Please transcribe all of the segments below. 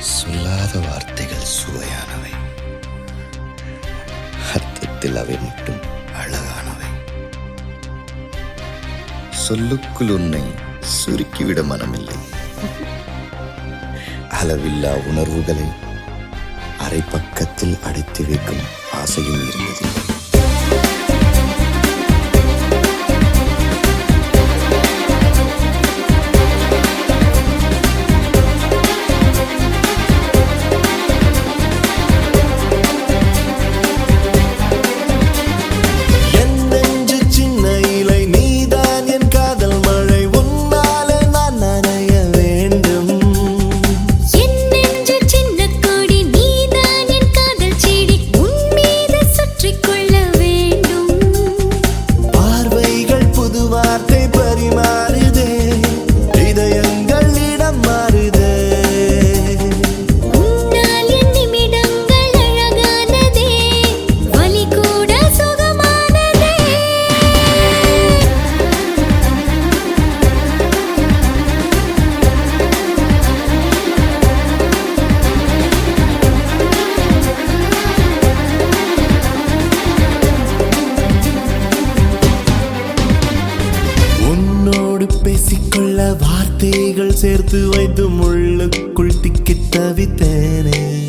சொல்லாத வார்த்தைகள் சுவையானவை, அர்த்தத்தில் அவை மட்டும் அழகானவை. சொல்லுக்குள் உன்னை சுருக்கிவிட மனமில்லை. அளவில்லா உணர்வுகளை அரை பக்கத்தில் அடைத்து வைக்கும் ஆசையும் இருந்ததில்லை. பேசிக்கொள்ள வார்த்தைகள் சேர்த்து வைத்து முள்ளுக்குள் திக்கித் தவித்தேனே.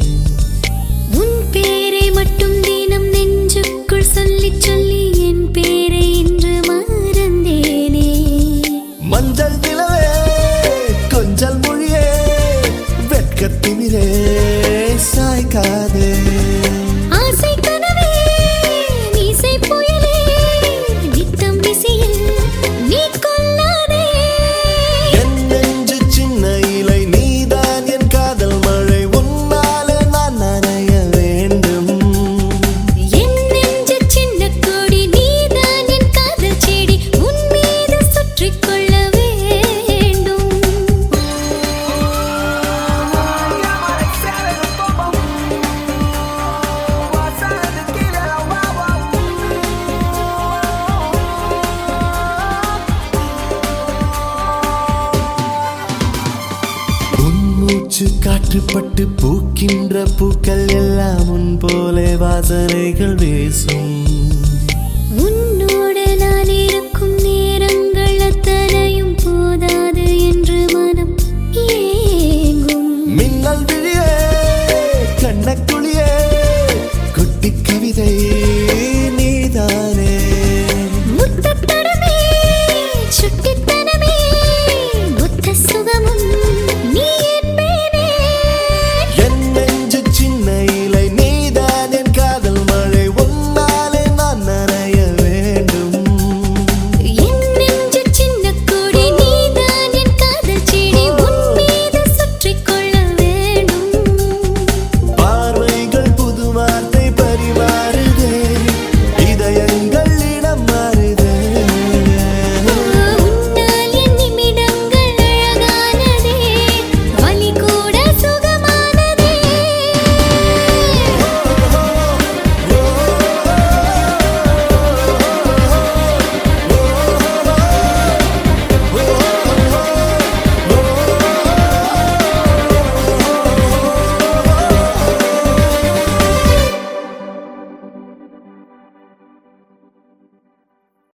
உன் பேரை மட்டும் தினம் நெஞ்சுக்குள் சொல்லி சொல்லி என் பேரை இன்று மறந்தேனே. மஞ்சள் நிலவே, கொஞ்சல் மொழியே, வெட்கத்தினிலே சாய்க்காதே. ஆசை கனவே, மீசை புயலே, நித்தம் விசியில் நீ காற்றுப்பட்டு பூக்கின்ற பூக்கள் எல்லாம் உன் போலே வாசனைகள் வீசும். உன்